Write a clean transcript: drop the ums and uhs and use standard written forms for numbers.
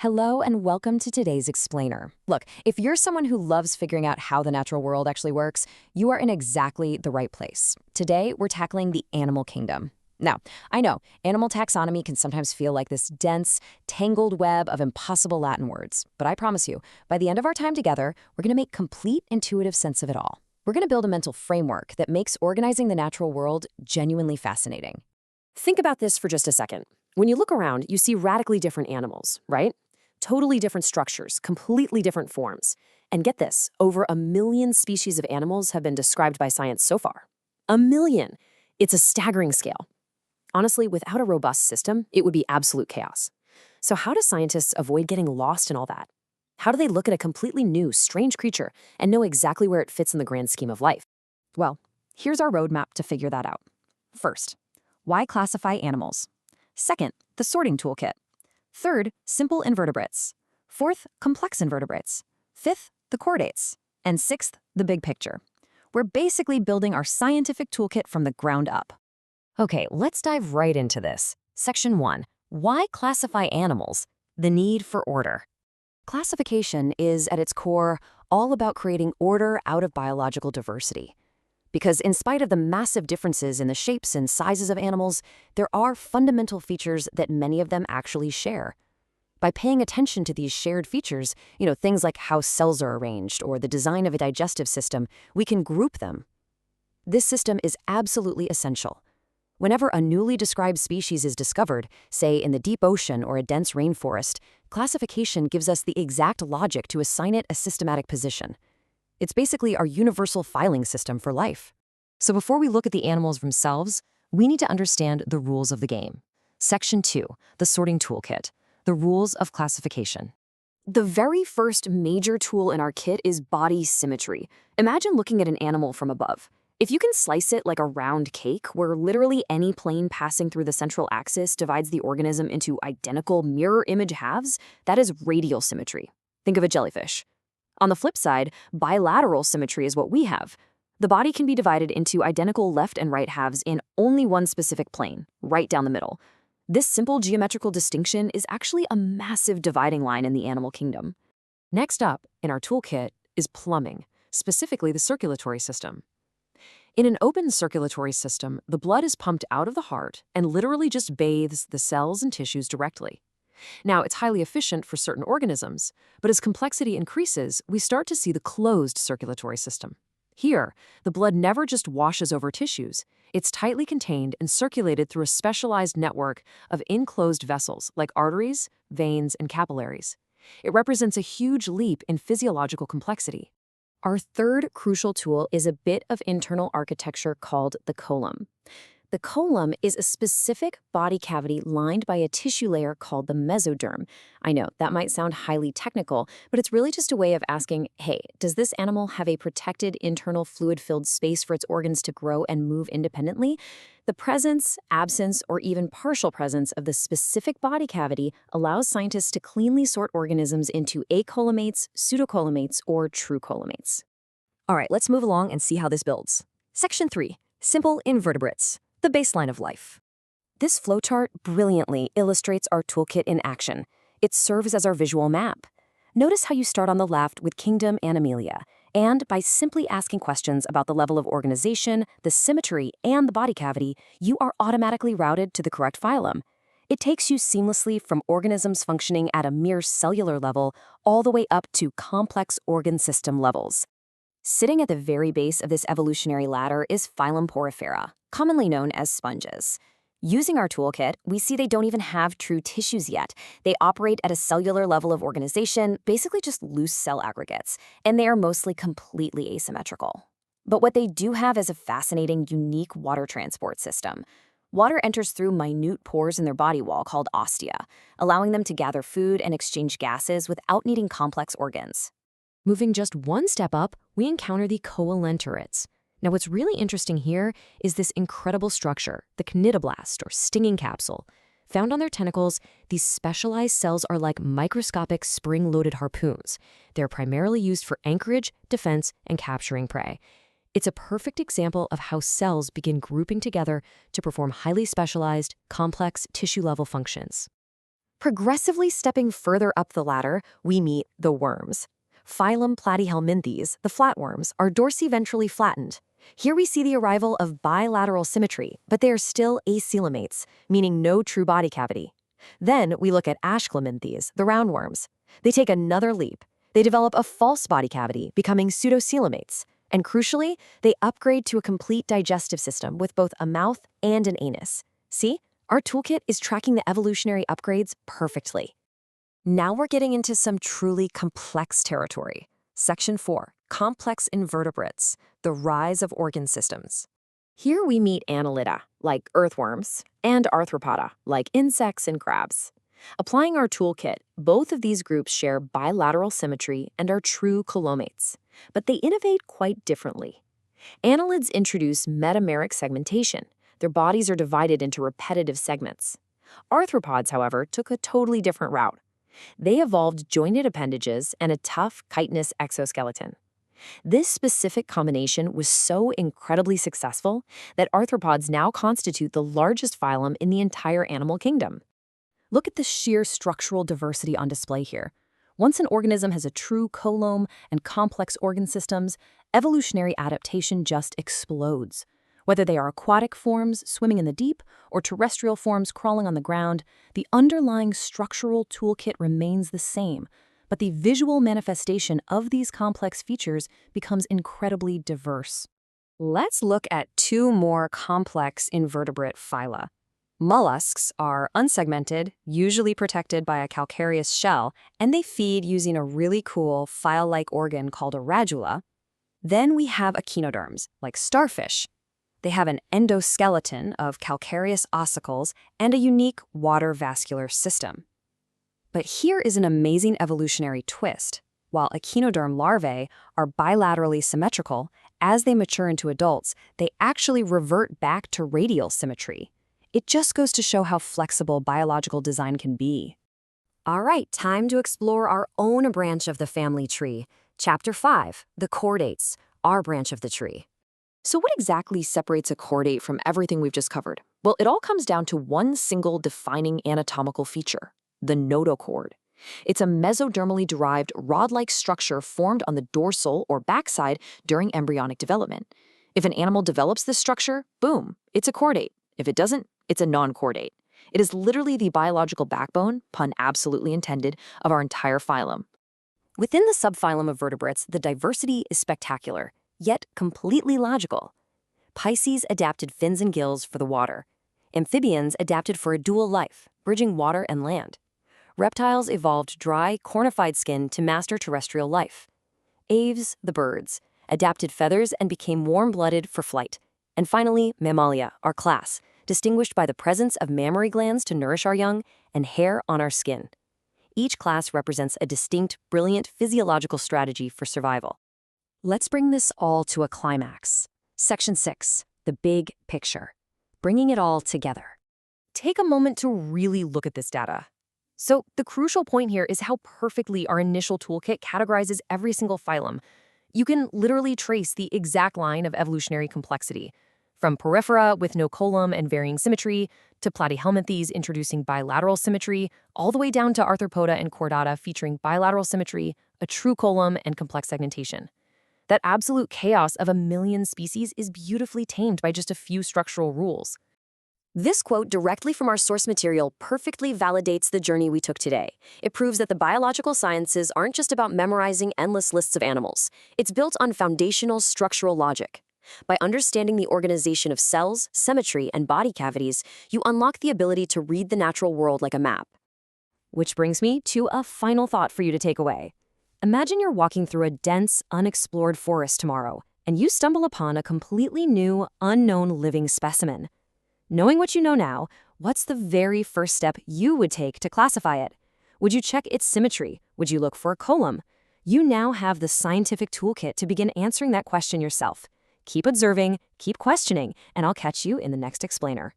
Hello and welcome to today's Explainer. Look, if you're someone who loves figuring out how the natural world actually works, you are in exactly the right place. Today, we're tackling the animal kingdom. Now, I know, animal taxonomy can sometimes feel like this dense, tangled web of impossible Latin words, but I promise you, by the end of our time together, we're going to make complete intuitive sense of it all. We're going to build a mental framework that makes organizing the natural world genuinely fascinating. Think about this for just a second. When you look around, you see radically different animals, right? Totally different structures, completely different forms. And get this, over 1 million species of animals have been described by science so far. 1 million! It's a staggering scale. Honestly, without a robust system, it would be absolute chaos. So how do scientists avoid getting lost in all that? How do they look at a completely new, strange creature and know exactly where it fits in the grand scheme of life? Well, here's our roadmap to figure that out. First, why classify animals? Second, the sorting toolkit. Third, simple invertebrates. Fourth, complex invertebrates. Fifth, the chordates. And sixth, the big picture. We're basically building our scientific toolkit from the ground up. Okay, let's dive right into this. Section 1. Why classify animals? The need for order. Classification is, at its core, all about creating order out of biological diversity. Because in spite of the massive differences in the shapes and sizes of animals, there are fundamental features that many of them actually share. By paying attention to these shared features, things like how cells are arranged or the design of a digestive system, we can group them. This system is absolutely essential. Whenever a newly described species is discovered, say in the deep ocean or a dense rainforest, classification gives us the exact logic to assign it a systematic position. It's basically our universal filing system for life. So before we look at the animals themselves, we need to understand the rules of the game. Section 2, the sorting toolkit, the rules of classification. The very first major tool in our kit is body symmetry. Imagine looking at an animal from above. If you can slice it like a round cake, where literally any plane passing through the central axis divides the organism into identical mirror image halves, that is radial symmetry. Think of a jellyfish. On the flip side, bilateral symmetry is what we have. The body can be divided into identical left and right halves in only one specific plane, right down the middle. This simple geometrical distinction is actually a massive dividing line in the animal kingdom. Next up in our toolkit is plumbing, specifically the circulatory system. In an open circulatory system, the blood is pumped out of the heart and literally just bathes the cells and tissues directly. Now, it's highly efficient for certain organisms, but as complexity increases, we start to see the closed circulatory system. Here, the blood never just washes over tissues. It's tightly contained and circulated through a specialized network of enclosed vessels like arteries, veins, and capillaries. It represents a huge leap in physiological complexity. Our third crucial tool is a bit of internal architecture called the coelom. The coelom is a specific body cavity lined by a tissue layer called the mesoderm. I know, that might sound highly technical, but it's really just a way of asking, hey, does this animal have a protected internal fluid-filled space for its organs to grow and move independently? The presence, absence, or even partial presence of the specific body cavity allows scientists to cleanly sort organisms into acoelomates, pseudocoelomates, or true coelomates. All right, let's move along and see how this builds. Section 3, simple invertebrates. The baseline of life. This flowchart brilliantly illustrates our toolkit in action. It serves as our visual map. Notice how you start on the left with kingdom Animalia, and by simply asking questions about the level of organization, the symmetry, and the body cavity, you are automatically routed to the correct phylum. It takes you seamlessly from organisms functioning at a mere cellular level all the way up to complex organ system levels. Sitting at the very base of this evolutionary ladder is phylum Porifera, commonly known as sponges. Using our toolkit, we see they don't even have true tissues yet. They operate at a cellular level of organization, basically just loose cell aggregates, and they are mostly completely asymmetrical. But what they do have is a fascinating, unique water transport system. Water enters through minute pores in their body wall called ostia, allowing them to gather food and exchange gases without needing complex organs. Moving just one step up, we encounter the coelenterates. Now, what's really interesting here is this incredible structure, the cnidoblast, or stinging capsule. Found on their tentacles, these specialized cells are like microscopic spring-loaded harpoons. They're primarily used for anchorage, defense, and capturing prey. It's a perfect example of how cells begin grouping together to perform highly specialized, complex tissue-level functions. Progressively stepping further up the ladder, we meet the worms. Phylum Platyhelminthes, the flatworms, are dorsiventrally flattened. Here we see the arrival of bilateral symmetry, but they are still acoelomates, meaning no true body cavity. Then we look at Ashcleminthes, the roundworms. They take another leap. They develop a false body cavity, becoming pseudocoelomates. And crucially, they upgrade to a complete digestive system with both a mouth and an anus. See? Our toolkit is tracking the evolutionary upgrades perfectly. Now we're getting into some truly complex territory. Section 4, Complex Invertebrates, the Rise of Organ Systems. Here we meet annelida, like earthworms, and arthropoda, like insects and crabs. Applying our toolkit, both of these groups share bilateral symmetry and are true coelomates, but they innovate quite differently. Annelids introduce metameric segmentation. Their bodies are divided into repetitive segments. Arthropods, however, took a totally different route. They evolved jointed appendages and a tough chitinous exoskeleton. This specific combination was so incredibly successful that arthropods now constitute the largest phylum in the entire animal kingdom. Look at the sheer structural diversity on display here. Once an organism has a true coelom and complex organ systems, evolutionary adaptation just explodes. Whether they are aquatic forms swimming in the deep or terrestrial forms crawling on the ground, the underlying structural toolkit remains the same, but the visual manifestation of these complex features becomes incredibly diverse. Let's look at two more complex invertebrate phyla. Mollusks are unsegmented, usually protected by a calcareous shell, and they feed using a really cool file-like organ called a radula. Then we have echinoderms, like starfish. They have an endoskeleton of calcareous ossicles and a unique water vascular system. But here is an amazing evolutionary twist. While echinoderm larvae are bilaterally symmetrical, as they mature into adults, they actually revert back to radial symmetry. It just goes to show how flexible biological design can be. All right, time to explore our own branch of the family tree. Chapter 5, the chordates, our branch of the tree. So what exactly separates a chordate from everything we've just covered? Well, it all comes down to one single defining anatomical feature, the notochord. It's a mesodermally derived rod-like structure formed on the dorsal or backside during embryonic development. If an animal develops this structure, boom, it's a chordate. If it doesn't, it's a non-chordate. It is literally the biological backbone, pun absolutely intended, of our entire phylum. Within the subphylum of vertebrates, the diversity is spectacular, yet completely logical. Pisces adapted fins and gills for the water. Amphibians adapted for a dual life, bridging water and land. Reptiles evolved dry, cornified skin to master terrestrial life. Aves, the birds, adapted feathers and became warm-blooded for flight. And finally, Mammalia, our class, distinguished by the presence of mammary glands to nourish our young and hair on our skin. Each class represents a distinct, brilliant physiological strategy for survival. Let's bring this all to a climax. Section 6, the big picture. Bringing it all together. Take a moment to really look at this data. So the crucial point here is how perfectly our initial toolkit categorizes every single phylum. You can literally trace the exact line of evolutionary complexity, from Porifera with no coelom and varying symmetry, to Platyhelminthes introducing bilateral symmetry, all the way down to Arthropoda and Chordata featuring bilateral symmetry, a true coelom, and complex segmentation. That absolute chaos of a million species is beautifully tamed by just a few structural rules. This quote directly from our source material perfectly validates the journey we took today. It proves that the biological sciences aren't just about memorizing endless lists of animals. It's built on foundational structural logic. By understanding the organization of cells, symmetry, and body cavities, you unlock the ability to read the natural world like a map. Which brings me to a final thought for you to take away. Imagine you're walking through a dense, unexplored forest tomorrow, and you stumble upon a completely new, unknown living specimen. Knowing what you know now, what's the very first step you would take to classify it? Would you check its symmetry? Would you look for a coelom? You now have the scientific toolkit to begin answering that question yourself. Keep observing, keep questioning, and I'll catch you in the next explainer.